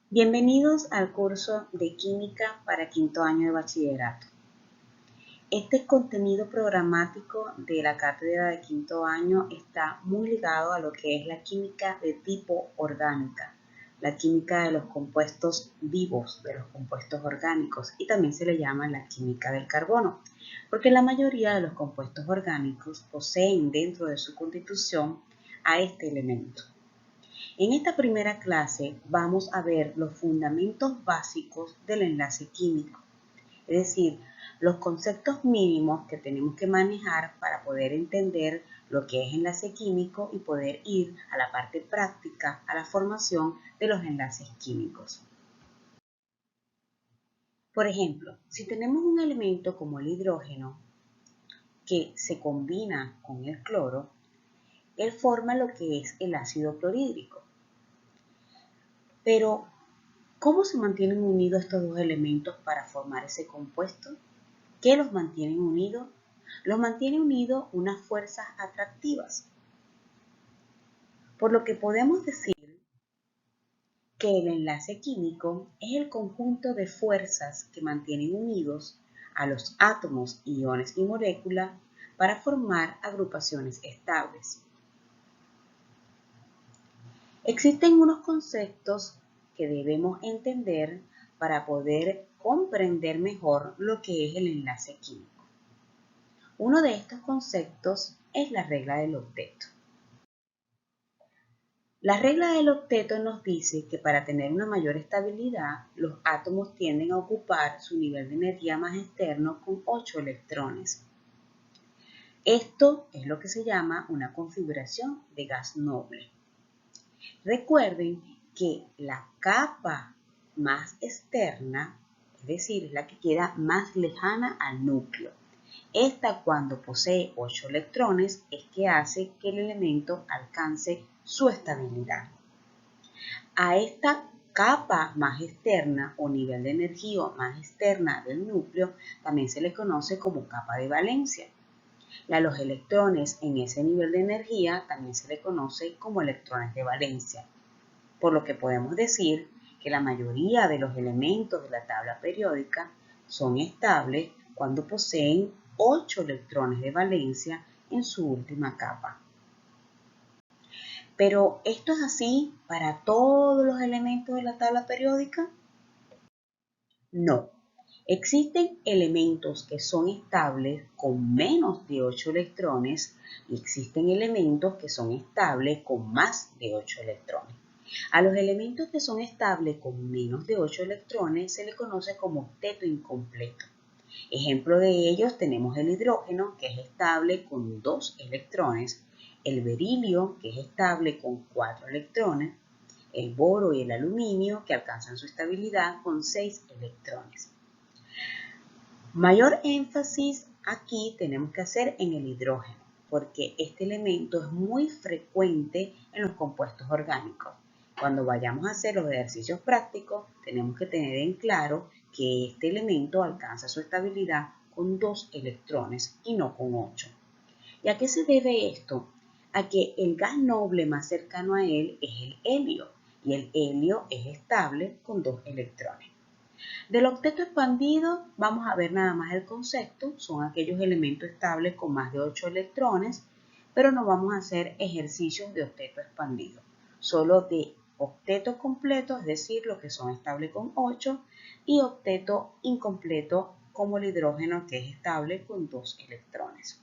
Bienvenidos al curso de Química para quinto año de bachillerato. Este contenido programático de la cátedra de quinto año está muy ligado a lo que es la química de tipo orgánica, la química de los compuestos vivos, de los compuestos orgánicos, y también se le llama la química del carbono, porque la mayoría de los compuestos orgánicos poseen dentro de su constitución a este elemento. En esta primera clase vamos a ver los fundamentos básicos del enlace químico, es decir, los conceptos mínimos que tenemos que manejar para poder entender lo que es enlace químico y poder ir a la parte práctica, a la formación de los enlaces químicos. Por ejemplo, si tenemos un elemento como el hidrógeno que se combina con el cloro, él forma lo que es el ácido clorhídrico. Pero, ¿cómo se mantienen unidos estos dos elementos para formar ese compuesto? ¿Qué los mantienen unidos? Los mantiene unidos unas fuerzas atractivas. Por lo que podemos decir que el enlace químico es el conjunto de fuerzas que mantienen unidos a los átomos, iones y moléculas para formar agrupaciones estables. Existen unos conceptos que debemos entender para poder comprender mejor lo que es el enlace químico. Uno de estos conceptos es la regla del octeto. La regla del octeto nos dice que para tener una mayor estabilidad, los átomos tienden a ocupar su nivel de energía más externo con 8 electrones. Esto es lo que se llama una configuración de gas noble. Recuerden que la capa más externa, es decir, la que queda más lejana al núcleo, esta cuando posee 8 electrones es que hace que el elemento alcance su estabilidad. A esta capa más externa o nivel de energía más externa del núcleo también se le conoce como capa de valencia. Y a los electrones en ese nivel de energía también se le conoce como electrones de valencia. Por lo que podemos decir que la mayoría de los elementos de la tabla periódica son estables cuando poseen 8 electrones de valencia en su última capa. Pero ¿esto es así para todos los elementos de la tabla periódica? No. Existen elementos que son estables con menos de 8 electrones y existen elementos que son estables con más de 8 electrones. A los elementos que son estables con menos de 8 electrones se les conoce como octeto incompleto. Ejemplo de ellos tenemos el hidrógeno, que es estable con 2 electrones, el berilio, que es estable con 4 electrones, el boro y el aluminio, que alcanzan su estabilidad con 6 electrones. Mayor énfasis aquí tenemos que hacer en el hidrógeno, porque este elemento es muy frecuente en los compuestos orgánicos. Cuando vayamos a hacer los ejercicios prácticos, tenemos que tener en claro que este elemento alcanza su estabilidad con 2 electrones y no con 8. ¿Y a qué se debe esto? A que el gas noble más cercano a él es el helio, y el helio es estable con 2 electrones. Del octeto expandido vamos a ver nada más el concepto, son aquellos elementos estables con más de 8 electrones, pero no vamos a hacer ejercicios de octeto expandido, solo de octeto completo, es decir, los que son estables con 8, y octeto incompleto como el hidrógeno que es estable con 2 electrones.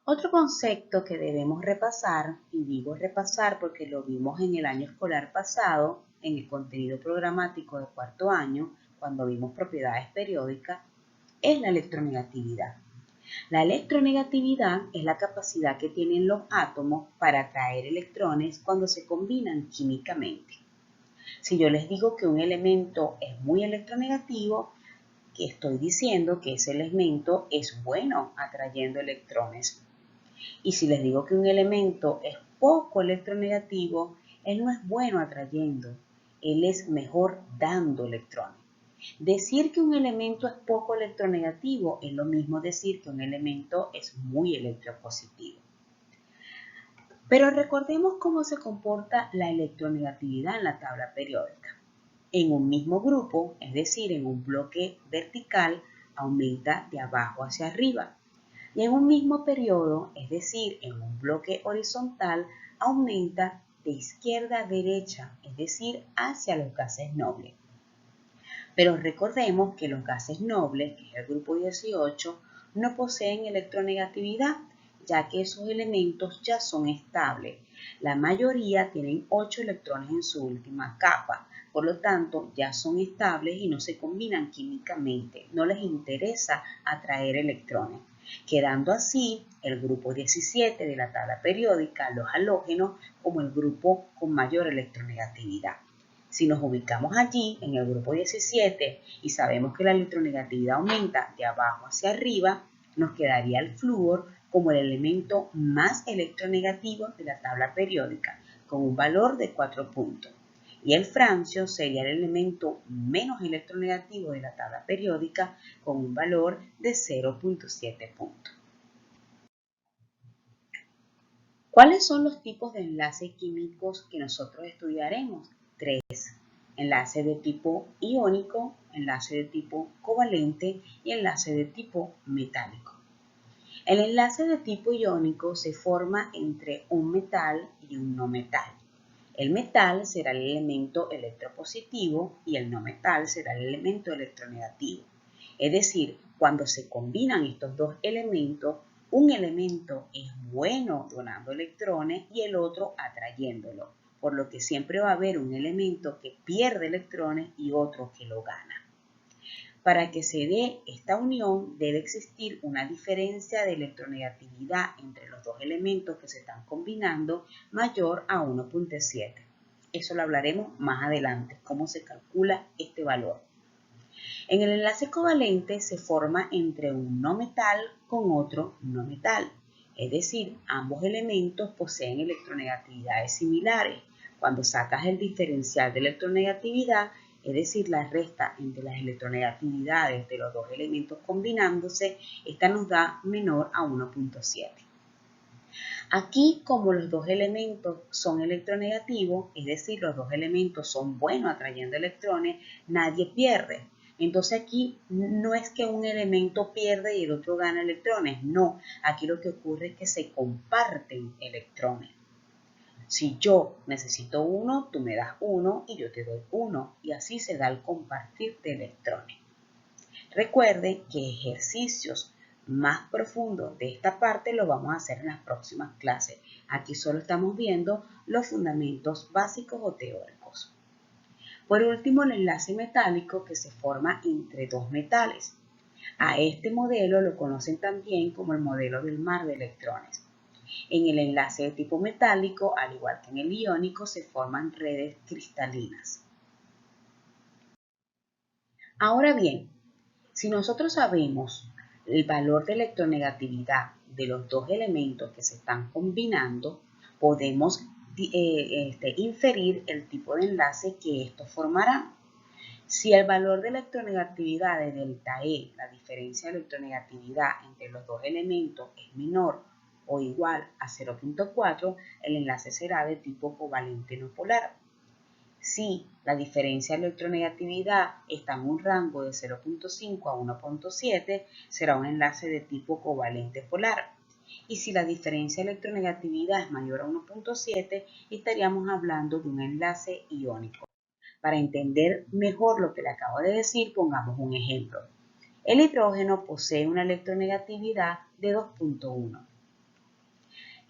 Otro concepto que debemos repasar, y digo repasar porque lo vimos en el año escolar pasado, en el contenido programático de cuarto año, cuando vimos propiedades periódicas, es la electronegatividad. La electronegatividad es la capacidad que tienen los átomos para atraer electrones cuando se combinan químicamente. Si yo les digo que un elemento es muy electronegativo, que estoy diciendo que ese elemento es bueno atrayendo electrones. Y si les digo que un elemento es poco electronegativo, él no es bueno atrayendo, él es mejor dando electrones. Decir que un elemento es poco electronegativo es lo mismo decir que un elemento es muy electropositivo. Pero recordemos cómo se comporta la electronegatividad en la tabla periódica. En un mismo grupo, es decir, en un bloque vertical, aumenta de abajo hacia arriba. Y en un mismo periodo, es decir, en un bloque horizontal, aumenta de izquierda a derecha, es decir, hacia los gases nobles. Pero recordemos que los gases nobles, que es el grupo 18, no poseen electronegatividad, ya que esos elementos ya son estables. La mayoría tienen 8 electrones en su última capa, por lo tanto ya son estables y no se combinan químicamente, no les interesa atraer electrones, quedando así el grupo 17 de la tabla periódica, los halógenos, como el grupo con mayor electronegatividad. Si nos ubicamos allí, en el grupo 17, y sabemos que la electronegatividad aumenta de abajo hacia arriba, nos quedaría el flúor como el elemento más electronegativo de la tabla periódica, con un valor de 4 puntos. Y el francio sería el elemento menos electronegativo de la tabla periódica, con un valor de 0.7 puntos. ¿Cuáles son los tipos de enlaces químicos que nosotros estudiaremos? 3. Enlace de tipo iónico, enlace de tipo covalente y enlace de tipo metálico. El enlace de tipo iónico se forma entre un metal y un no metal. El metal será el elemento electropositivo y el no metal será el elemento electronegativo. Es decir, cuando se combinan estos dos elementos, un elemento es bueno donando electrones y el otro atrayéndolos, por lo que siempre va a haber un elemento que pierde electrones y otro que lo gana. Para que se dé esta unión debe existir una diferencia de electronegatividad entre los dos elementos que se están combinando mayor a 1.7. Eso lo hablaremos más adelante, cómo se calcula este valor. En el enlace covalente se forma entre un no metal con otro no metal. Es decir, ambos elementos poseen electronegatividades similares. Cuando sacas el diferencial de electronegatividad, es decir, la resta entre las electronegatividades de los dos elementos combinándose, esta nos da menor a 1.7. Aquí, como los dos elementos son electronegativos, es decir, los dos elementos son buenos atrayendo electrones, nadie pierde. Entonces aquí no es que un elemento pierde y el otro gana electrones, no. Aquí lo que ocurre es que se comparten electrones. Si yo necesito uno, tú me das uno y yo te doy uno, y así se da el compartir de electrones. Recuerden que ejercicios más profundos de esta parte lo vamos a hacer en las próximas clases. Aquí solo estamos viendo los fundamentos básicos o teóricos. Por último, el enlace metálico que se forma entre dos metales. A este modelo lo conocen también como el modelo del mar de electrones. En el enlace de tipo metálico, al igual que en el iónico, se forman redes cristalinas. Ahora bien, si nosotros sabemos el valor de electronegatividad de los dos elementos que se están combinando, podemos inferir el tipo de enlace que estos formarán. Si el valor de electronegatividad de delta E, la diferencia de electronegatividad entre los dos elementos, es menor o igual a 0.4, el enlace será de tipo covalente no polar. Si la diferencia de electronegatividad está en un rango de 0.5 a 1.7, será un enlace de tipo covalente polar. Y si la diferencia de electronegatividad es mayor a 1.7, estaríamos hablando de un enlace iónico. Para entender mejor lo que le acabo de decir, pongamos un ejemplo. El hidrógeno posee una electronegatividad de 2.1.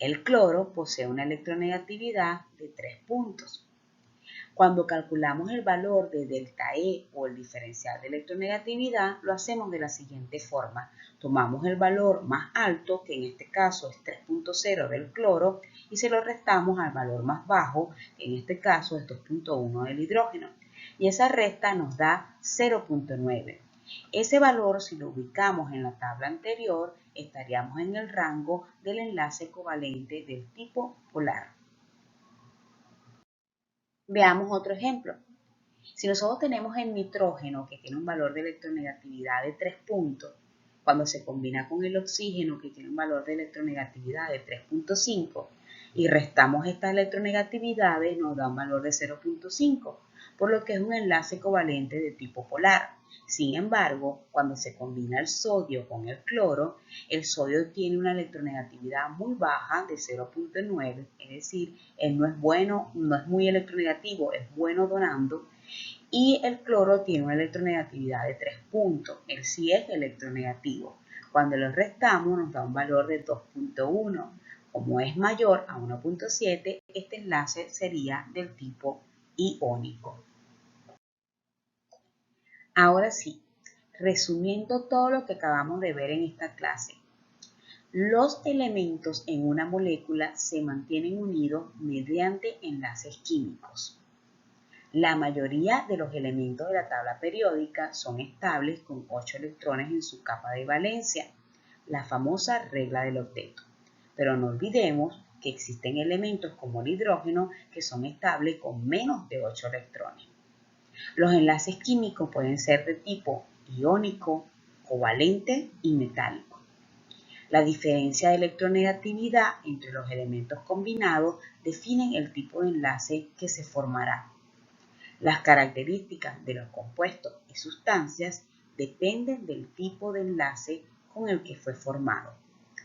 El cloro posee una electronegatividad de 3 puntos. Cuando calculamos el valor de delta E o el diferencial de electronegatividad, lo hacemos de la siguiente forma. Tomamos el valor más alto, que en este caso es 3.0 del cloro, y se lo restamos al valor más bajo, que en este caso es 2.1 del hidrógeno. Y esa resta nos da 0.9. Ese valor, si lo ubicamos en la tabla anterior, estaríamos en el rango del enlace covalente del tipo polar. Veamos otro ejemplo. Si nosotros tenemos el nitrógeno que tiene un valor de electronegatividad de 3 puntos, cuando se combina con el oxígeno que tiene un valor de electronegatividad de 3.5, y restamos estas electronegatividades, nos da un valor de 0.5, por lo que es un enlace covalente de tipo polar. Sin embargo, cuando se combina el sodio con el sodio tiene una electronegatividad muy baja de 0.9, es decir, él no es bueno, no es muy electronegativo, es bueno donando, y el cloro tiene una electronegatividad de 3 puntos, él sí es electronegativo. Cuando lo restamos nos da un valor de 2.1. Como es mayor a 1.7, este enlace sería del tipo iónico. Ahora sí, resumiendo todo lo que acabamos de ver en esta clase, los elementos en una molécula se mantienen unidos mediante enlaces químicos. La mayoría de los elementos de la tabla periódica son estables con 8 electrones en su capa de valencia, la famosa regla del octeto. Pero no olvidemos que existen elementos como el hidrógeno que son estables con menos de 8 electrones. Los enlaces químicos pueden ser de tipo iónico, covalente y metálico. La diferencia de electronegatividad entre los elementos combinados definen el tipo de enlace que se formará. Las características de los compuestos y sustancias dependen del tipo de enlace con el que fue formado.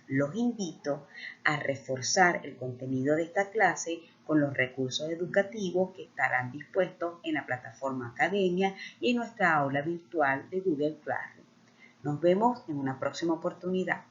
Los invito a reforzar el contenido de esta clase con los recursos educativos que estarán dispuestos en la plataforma Academia y en nuestra aula virtual de Google Classroom. Nos vemos en una próxima oportunidad.